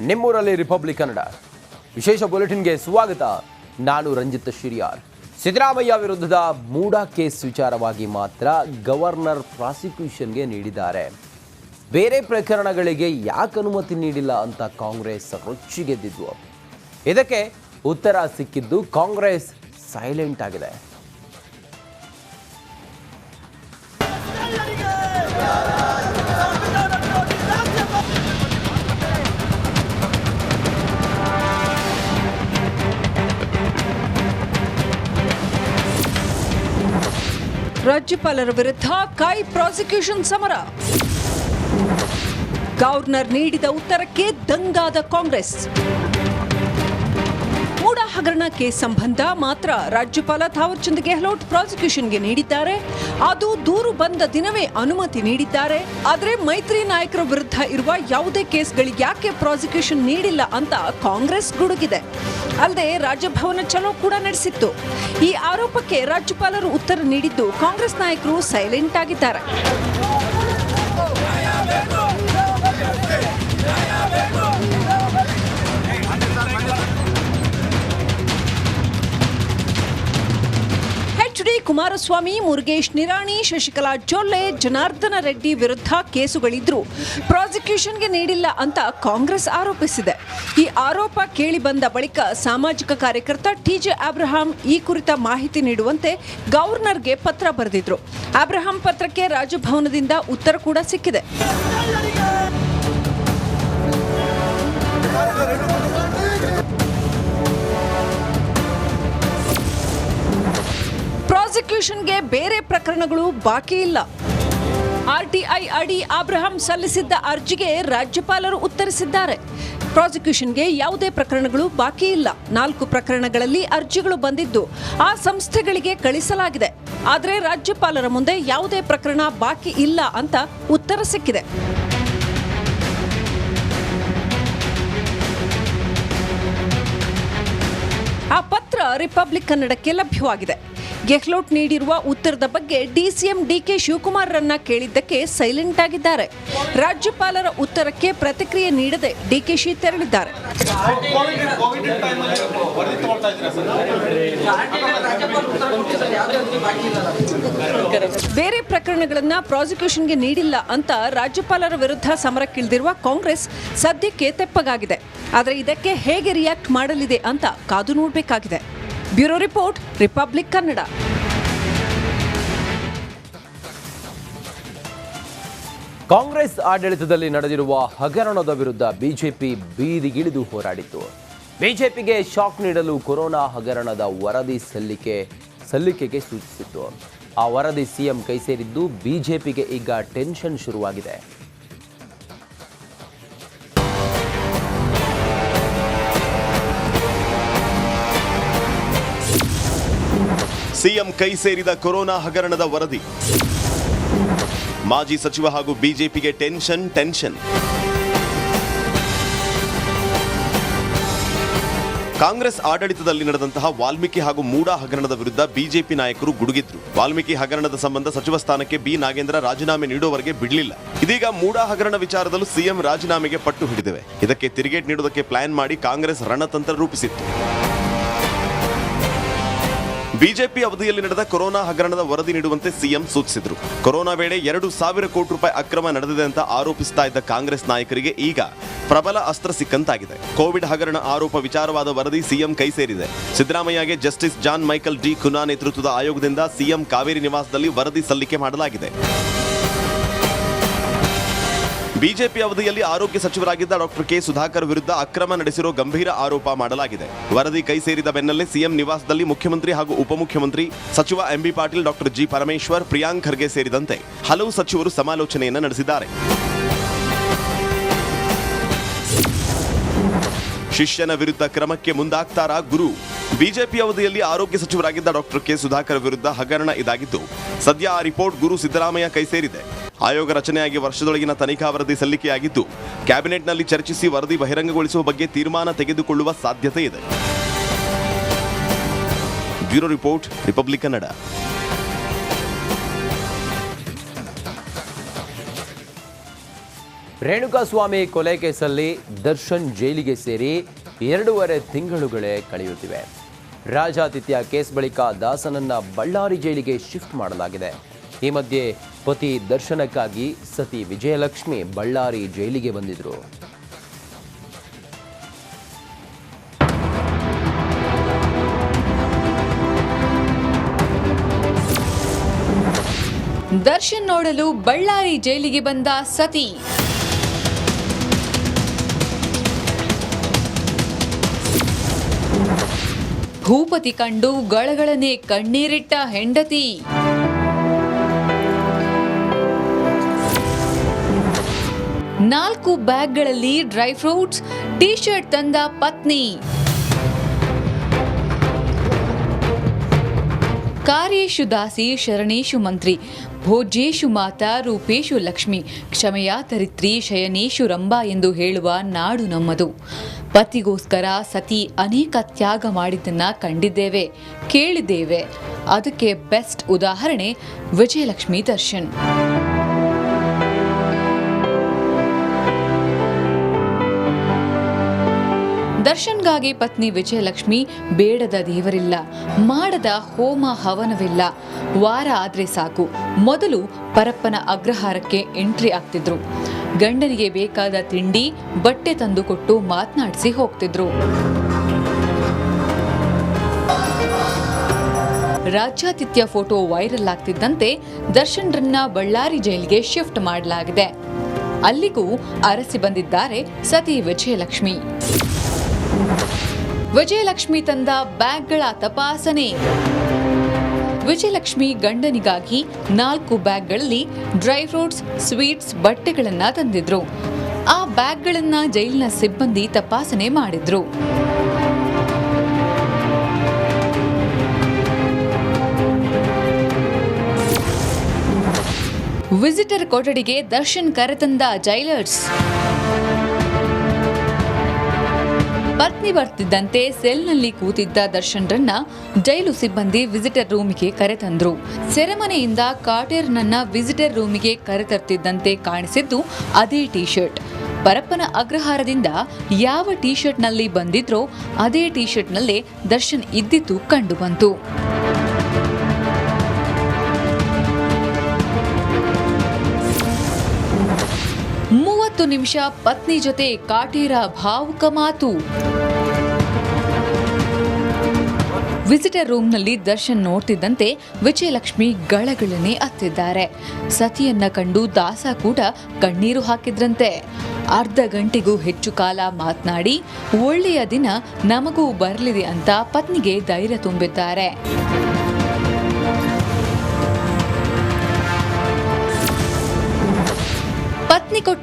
ನಿಮ್ಮೂರಲ್ಲಿ ರಿಪಬ್ಲಿಕ್ ಕನ್ನಡ ವಿಶೇಷ ಬುಲೆಟಿನ್ಗೆ ಸ್ವಾಗತ. ನಾನು ರಂಜಿತ್ ಶಿರಿಯಾರ್. ಸಿದ್ದರಾಮಯ್ಯ ವಿರುದ್ಧದ ಮೂಡಾ ಕೇಸ್ ವಿಚಾರವಾಗಿ ಮಾತ್ರ ಗವರ್ನರ್ ಪ್ರಾಸಿಕ್ಯೂಷನ್ಗೆ ನೀಡಿದ್ದಾರೆ. ಬೇರೆ ಪ್ರಕರಣಗಳಿಗೆ ಯಾಕೆ ಅನುಮತಿ ನೀಡಿಲ್ಲ ಅಂತ ಕಾಂಗ್ರೆಸ್ ರೊಚ್ಚಿಗೆದ್ದಿದ್ವು. ಇದಕ್ಕೆ ಉತ್ತರ ಸಿಕ್ಕಿದ್ದು ಕಾಂಗ್ರೆಸ್ ಸೈಲೆಂಟ್ ಆಗಿದೆ. ರಾಜ್ಯಪಾಲರ ವಿರುದ್ಧ ಕೈ ಪ್ರಾಸಿಕ್ಯೂಷನ್ ಸಮರ. ಗವರ್ನರ್ ನೀಡಿದ ಉತ್ತರಕ್ಕೆ ದಂಗಾದ ಕಾಂಗ್ರೆಸ್. ಮೂಡಾ ಹಗರಣ ಕೇಸ್ ಸಂಬಂಧ ಮಾತ್ರ ರಾಜ್ಯಪಾಲ ಥಾವರ್ ಚಂದ್ ಗೆಹ್ಲೋಟ್ ಪ್ರಾಸಿಕ್ಯೂಷನ್ಗೆ ನೀಡಿದ್ದಾರೆ. ಅದು ದೂರು ಬಂದ ದಿನವೇ ಅನುಮತಿ ನೀಡಿದ್ದಾರೆ. ಆದರೆ ಮೈತ್ರಿ ನಾಯಕರ ವಿರುದ್ಧ ಇರುವ ಯಾವುದೇ ಕೇಸ್ಗಳಿಗೆ ಯಾಕೆ ಪ್ರಾಸಿಕ್ಯೂಷನ್ ನೀಡಿಲ್ಲ ಅಂತ ಕಾಂಗ್ರೆಸ್ ಗುಡುಗಿದೆ. ಅಲ್ಲದೆ ರಾಜಭವನ ಚಲೋ ಕೂಡ ನಡೆಸಿತ್ತು. ಈ ಆರೋಪಕ್ಕೆ ರಾಜ್ಯಪಾಲರು ಉತ್ತರ ನೀಡಿದ್ದು ಕಾಂಗ್ರೆಸ್ ನಾಯಕರು ಸೈಲೆಂಟ್ ಆಗಿದ್ದಾರೆ. HD ಕುಮಾರಸ್ವಾಮಿ, ಮುರುಗೇಶ್ ನಿರಾಣಿ, ಶಶಿಕಲಾ ಜೊಲ್ಲೆ, ಜನಾರ್ದನ ರೆಡ್ಡಿ ವಿರುದ್ಧ ಕೇಸುಗಳಿದ್ರೂ ಪ್ರಾಸಿಕ್ಯೂಷನ್ಗೆ ನೀಡಿಲ್ಲ ಅಂತ ಕಾಂಗ್ರೆಸ್ ಆರೋಪಿಸಿದೆ. ಈ ಆರೋಪ ಕೇಳಿ ಬಂದ ಬಳಿಕ ಸಾಮಾಜಿಕ ಕಾರ್ಯಕರ್ತ TJ ಅಬ್ರಹಾಂ ಈ ಕುರಿತ ಮಾಹಿತಿ ನೀಡುವಂತೆ ಗವರ್ನರ್ಗೆ ಪತ್ರ ಬರೆದಿದ್ರು. ಅಬ್ರಹಾಂ ಪತ್ರಕ್ಕೆ ರಾಜಭವನದಿಂದ ಉತ್ತರ ಕೂಡ ಸಿಕ್ಕಿದೆ. ಪ್ರಾಸಿಕ್ಯೂಷನ್ಗೆ ಬೇರೆ ಪ್ರಕರಣಗಳು ಬಾಕಿ ಇಲ್ಲ. RTI ಅಡಿ ಅಬ್ರಹಾಂ ಸಲ್ಲಿಸಿದ್ದ ಅರ್ಜಿಗೆ ರಾಜ್ಯಪಾಲರು ಉತ್ತರಿಸಿದ್ದಾರೆ. ಪ್ರಾಸಿಕ್ಯೂಷನ್ಗೆ ಯಾವುದೇ ಪ್ರಕರಣಗಳು ಬಾಕಿ ಇಲ್ಲ. 4 ಪ್ರಕರಣಗಳಲ್ಲಿ ಅರ್ಜಿಗಳು ಬಂದಿದ್ದು ಆ ಸಂಸ್ಥೆಗಳಿಗೆ ಕಳಿಸಲಾಗಿದೆ. ಆದರೆ ರಾಜ್ಯಪಾಲರ ಮುಂದೆ ಯಾವುದೇ ಪ್ರಕರಣ ಬಾಕಿ ಇಲ್ಲ ಅಂತ ಉತ್ತರ ಸಿಕ್ಕಿದೆ. ಆ ಪತ್ರ ರಿಪಬ್ಲಿಕ್ ಕನ್ನಡಕ್ಕೆ ಲಭ್ಯವಾಗಿದೆ. ಗೆಹ್ಲೋಟ್ ನೀಡಿರುವ ಉತ್ತರದ ಬಗ್ಗೆ DCM DK ಶಿವಕುಮಾರ್ರನ್ನ ಕೇಳಿದ್ದಕ್ಕೆ ಸೈಲೆಂಟ್ ಆಗಿದ್ದಾರೆ. ರಾಜ್ಯಪಾಲರ ಉತ್ತರಕ್ಕೆ ಪ್ರತಿಕ್ರಿಯೆ ನೀಡದೆ DKಶಿ ತೆರಳಿದ್ದಾರೆ. ಬೇರೆ ಪ್ರಕರಣಗಳನ್ನ ಪ್ರಾಸಿಕ್ಯೂಷನ್ಗೆ ನೀಡಿಲ್ಲ ಅಂತ ರಾಜ್ಯಪಾಲರ ವಿರುದ್ಧ ಸಮರಕ್ಕಿಳಿದಿರುವ ಕಾಂಗ್ರೆಸ್ ಸದ್ಯಕ್ಕೆ ತೆಪ್ಪಗಾಗಿದೆ. ಆದರೆ ಇದಕ್ಕೆ ಹೇಗೆ ರಿಯಾಕ್ಟ್ ಮಾಡಲಿದೆ ಅಂತ ಕಾದು ನೋಡಬೇಕಾಗಿದೆ. Bureau report, republic Kannada. Congress ಆಡಳಿತದಲ್ಲಿ ನಡೆದಿರುವ ಹಗರಣದ ವಿರುದ್ಧ ಬಿಜೆಪಿ ಬೀದಿಗಿಳಿದು ಹೋರಾಡಿತು. ಬಿಜೆಪಿಗೆ ಶಾಕ್ ನೀಡಲು ಕೊರೋನಾ ಹಗರಣದ ವರದಿ ಸಲ್ಲಿಕೆಗೆ ಸೂಚಿಸಿತ್ತು. ಆ ವರದಿ ಸಿಎಂ ಕೈ ಸೇರಿದ್ದು ಬಿಜೆಪಿಗೆ ಈಗ ಟೆನ್ಷನ್ ಶುರುವಾಗಿದೆ. ಸಿಎಂ ಕೈ ಸೇರಿದ ಕೊರೋನಾ ಹಗರಣದ ವರದಿ. ಮಾಜಿ ಸಚಿವ ಹಾಗೂ ಬಿಜೆಪಿಗೆ ಟೆನ್ಷನ್. ಕಾಂಗ್ರೆಸ್ ಆಡಳಿತದಲ್ಲಿ ನಡೆದಂತಹ ವಾಲ್ಮೀಕಿ ಹಾಗೂ ಮೂಡಾ ಹಗರಣದ ವಿರುದ್ಧ ಬಿಜೆಪಿ ನಾಯಕರು ಗುಡುಗಿದ್ರು. ವಾಲ್ಮೀಕಿ ಹಗರಣದ ಸಂಬಂಧ ಸಚಿವ ಸ್ಥಾನಕ್ಕೆ ಬಿ ನಾಗೇಂದ್ರ ರಾಜೀನಾಮೆ ನೀಡುವವರೆಗೆ ಬಿಡಲಿಲ್ಲ. ಇದೀಗ ಮೂಡಾ ಹಗರಣ ವಿಚಾರದಲ್ಲೂ ಸಿಎಂ ರಾಜೀನಾಮೆಗೆ ಪಟ್ಟು ಹಿಡಿದಿವೆ. ಇದಕ್ಕೆ ತಿರುಗೇಟ್ ನೀಡುವುದಕ್ಕೆ ಪ್ಲಾನ್ ಮಾಡಿ ಕಾಂಗ್ರೆಸ್ ರಣತಂತ್ರ ರೂಪಿಸಿತ್ತು. ಬಿಜೆಪಿ ಅವಧಿಯಲ್ಲಿ ನಡೆದ ಕೊರೋನಾ ಹಗರಣದ ವರದಿ ನೀಡುವಂತೆ ಸಿಎಂ ಸೂಚಿಸಿದ್ರು. ಕೊರೋನಾ ವೇಳೆ 2,000 ಕೋಟಿ ರೂಪಾಯಿ ಅಕ್ರಮ ನಡೆದಿದೆ ಅಂತ ಆರೋಪಿಸ್ತಾ ಇದ್ದ ಕಾಂಗ್ರೆಸ್ ನಾಯಕರಿಗೆ ಈಗ ಪ್ರಬಲ ಅಸ್ತ್ರ ಸಿಕ್ಕಂತಾಗಿದೆ. ಕೋವಿಡ್ ಹಗರಣ ಆರೋಪ ವಿಚಾರವಾದ ವರದಿ ಸಿಎಂ ಕೈ ಸೇರಿದೆ. ಸಿದ್ದರಾಮಯ್ಯಗೆ justice John Michael D Cunha ನೇತೃತ್ವದ ಆಯೋಗದಿಂದ ಸಿಎಂ ಕಾವೇರಿ ನಿವಾಸದಲ್ಲಿ ವರದಿ ಸಲ್ಲಿಕೆ ಮಾಡಲಾಗಿದೆ. ಬಿಜೆಪಿ ಅವಧಿಯಲ್ಲಿ ಆರೋಗ್ಯ ಸಚಿವರಾಗಿದ್ದ ಡಾಕ್ಟರ್ ಕೆ ಸುಧಾಕರ್ ವಿರುದ್ಧ ಅಕ್ರಮ ನಡೆಸಿರೋ ಗಂಭೀರ ಆರೋಪ ಮಾಡಲಾಗಿದೆ. ವರದಿ ಕೈ ಸೇರಿದ ಬೆನ್ನಲ್ಲೇ ಸಿಎಂ ನಿವಾಸದಲ್ಲಿ ಮುಖ್ಯಮಂತ್ರಿ ಹಾಗೂ ಉಪಮುಖ್ಯಮಂತ್ರಿ ಸಚಿವ MB Patil, doctor G Parameshwar, Priyank Kharge ಸೇರಿದಂತೆ ಹಲವು ಸಚಿವರು ಸಮಾಲೋಚನೆಯನ್ನು ನಡೆಸಿದ್ದಾರೆ. ಶಿಷ್ಯನ ವಿರುದ್ಧ ಕ್ರಮಕ್ಕೆ ಮುಂದಾಗ್ತಾರಾ ಗುರು? ಬಿಜೆಪಿ ಅವಧಿಯಲ್ಲಿ ಆರೋಗ್ಯ ಸಚಿವರಾಗಿದ್ದ ಡಾಕ್ಟರ್ ಕೆ ಸುಧಾಕರ್ ವಿರುದ್ಧ ಹಗರಣ ಇದಾಗಿದ್ದು ಸದ್ಯ ಆ ರಿಪೋರ್ಟ್ ಗುರು ಸಿದ್ದರಾಮಯ್ಯ ಕೈ ಸೇರಿದೆ. ಆಯೋಗ ರಚನೆಯಾಗಿ ವರ್ಷದೊಳಗಿನ ತನಿಖಾ ವರದಿ ಸಲ್ಲಿಕೆಯಾಗಿದ್ದು ಕ್ಯಾಬಿನೆಟ್ನಲ್ಲಿ ಚರ್ಚಿಸಿ ವರದಿ ಬಹಿರಂಗಗೊಳಿಸುವ ಬಗ್ಗೆ ತೀರ್ಮಾನ ತೆಗೆದುಕೊಳ್ಳುವ ಸಾಧ್ಯತೆ ಇದೆ. Bureau report, republic Kannada. Renukaswamy ಕೊಲೆ ಕೇಸಲ್ಲಿ ದರ್ಶನ್ ಜೈಲಿಗೆ ಸೇರಿ 2.5 ತಿಂಗಳುಗಳೇ ಕಳೆಯುತ್ತಿವೆ. ರಾಜಾತಿಥ್ಯ ಕೇಸ್ ಬಳಿಕ ದಾಸನನ್ನ ಬಳ್ಳಾರಿ ಜೈಲಿಗೆ ಶಿಫ್ಟ್ ಮಾಡಲಾಗಿದೆ. ಈ ಮಧ್ಯೆ ಪತಿ ದರ್ಶನಕ್ಕಾಗಿ ಸತಿ ವಿಜಯಲಕ್ಷ್ಮಿ ಬಳ್ಳಾರಿ ಜೈಲಿಗೆ ಬಂದಿದ್ರು. ದರ್ಶನ್ ನೋಡಲು ಬಳ್ಳಾರಿ ಜೈಲಿಗೆ ಬಂದ ಸತಿ. ಭೂಪತಿ ಕಂಡು ಗಳಗಳನೆ ಕಣ್ಣೀರಿಟ್ಟ ಹೆಂಡತಿ. ನಾಲ್ಕು ಬ್ಯಾಗ್ಗಳಲ್ಲಿ ಡ್ರೈ ಫ್ರೂಟ್ಸ್, ಟೀ ಶರ್ಟ್ ತಂದ ಪತ್ನಿ. ಕಾರ್ಯೇಶು ದಾಸಿ ಶರಣೇಶು ಮಂತ್ರಿ, ಭೋಜ್ಯೇಶು ಮಾತಾ ರೂಪೇಶು ಲಕ್ಷ್ಮಿ, ಕ್ಷಮೆಯ ತರಿತ್ರಿ ಶಯನೇಶು ರಂಭಾ ಎಂದು ಹೇಳುವ ನಾಡು ನಮ್ಮದು. ಪತಿಗೋಸ್ಕರ ಸತಿ ಅನೇಕ ತ್ಯಾಗ ಮಾಡಿದ್ದನ್ನ ಕಂಡಿದ್ದೇವೆ, ಕೇಳಿದ್ದೇವೆ. ಅದಕ್ಕೆ ಬೆಸ್ಟ್ ಉದಾಹರಣೆ ವಿಜಯಲಕ್ಷ್ಮಿ ದರ್ಶನ್. ದರ್ಶನ್ಗಾಗಿ ಪತ್ನಿ ವಿಜಯಲಕ್ಷ್ಮಿ ಬೇಡದ ದೇವರಿಲ್ಲ, ಮಾಡದ ಹೋಮ ಹವನವಿಲ್ಲ. ವಾರ ಆದ್ರೆ ಸಾಕು ಮೊದಲು ಪರಪ್ಪನ ಅಗ್ರಹಾರಕ್ಕೆ ಎಂಟ್ರಿ ಆಗ್ತಿದ್ರು. ಗಂಡನಿಗೆ ಬೇಕಾದ ತಿಂಡಿ ಬಟ್ಟೆ ತಂದುಕೊಟ್ಟು ಮಾತನಾಡಿಸಿ ಹೋಗ್ತಿದ್ರು. ರಾಜ್ಯಾತಿಥ್ಯ ಫೋಟೋ ವೈರಲ್ ಆಗ್ತಿದ್ದಂತೆ ದರ್ಶನ್ರನ್ನ ಬಳ್ಳಾರಿ ಜೈಲಿಗೆ ಶಿಫ್ಟ್ ಮಾಡಲಾಗಿದೆ. ಅಲ್ಲಿಗೂ ಅರಸಿ ಬಂದಿದ್ದಾರೆ ಸತಿ ವಿಜಯಲಕ್ಷ್ಮಿ. ವಿಜಯಲಕ್ಷ್ಮಿ ತಂದ ಬ್ಯಾಗ್ಗಳ ತಪಾಸಣೆ. ವಿಜಯಲಕ್ಷ್ಮಿ ಗಂಡನಿಗಾಗಿ 4 ಬ್ಯಾಗ್ಗಳಲ್ಲಿ ಡ್ರೈ ಫ್ರೂಟ್ಸ್, ಸ್ವೀಟ್ಸ್, ಬಟ್ಟೆಗಳನ್ನ ತಂದಿದ್ರು. ಆ ಬ್ಯಾಗ್ಗಳನ್ನ ಜೈಲಿನ ಸಿಬ್ಬಂದಿ ತಪಾಸಣೆ ಮಾಡಿದ್ರು. ವಿಸಿಟರ್ ಕೊಠಡಿಗೆ ದರ್ಶನ್ ಕರೆತಂದ ಜೈಲರ್ಸ್. ಪತ್ನಿ ಬರ್ತಿದ್ದಂತೆ ಸೆಲ್ನಲ್ಲಿ ಕೂತಿದ್ದ ದರ್ಶನ್ರನ್ನ ಜೈಲು ಸಿಬ್ಬಂದಿ ವಿಸಿಟರ್ ರೂಮಿಗೆ ಕರೆತಂದ್ರು. ಸೆರೆಮನೆಯಿಂದ ಕಾಟೇರ್ನನ್ನ ವಿಸಿಟರ್ ರೂಮಿಗೆ ಕರೆತರ್ತಿದ್ದಂತೆ ಕಾಣಿಸಿದ್ದು ಅದೇ ಟೀ ಶರ್ಟ್. ಪರಪ್ಪನ ಅಗ್ರಹಾರದಿಂದ ಯಾವ ಟೀ ಶರ್ಟ್ನಲ್ಲಿ ಬಂದಿದ್ರೋ ಅದೇ ಟೀ ಶರ್ಟ್ನಲ್ಲೇ ದರ್ಶನ್ ಇದ್ದಿದ್ದು ಕಂಡುಬಂತು. 30 ನಿಮಿಷ ಪತ್ನಿ ಜೊತೆ ಕಾಟೇರ ಭಾವುಕ ಮಾತು. ವಿಸಿಟರ್ ರೂಮ್ನಲ್ಲಿ ದರ್ಶನ್ ನೋಡ್ತಿದ್ದಂತೆ ವಿಜಯಲಕ್ಷ್ಮಿ ಗಳಗಳನೆ ಅತ್ತಿದ್ದಾರೆ. ಸತಿಯನ್ನ ಕಂಡು ದಾಸ ಕೂಡ ಕಣ್ಣೀರು ಹಾಕಿದ್ರಂತೆ. ಅರ್ಧ ಗಂಟೆಗೂ ಹೆಚ್ಚು ಕಾಲ ಮಾತನಾಡಿ ಒಳ್ಳೆಯ ದಿನ ನಮಗೂ ಬರಲಿದೆ ಅಂತ ಪತ್ನಿಗೆ ಧೈರ್ಯ ತುಂಬಿದ್ದಾರೆ. ಪತ್ನಿ ಕೊಟ್ಟ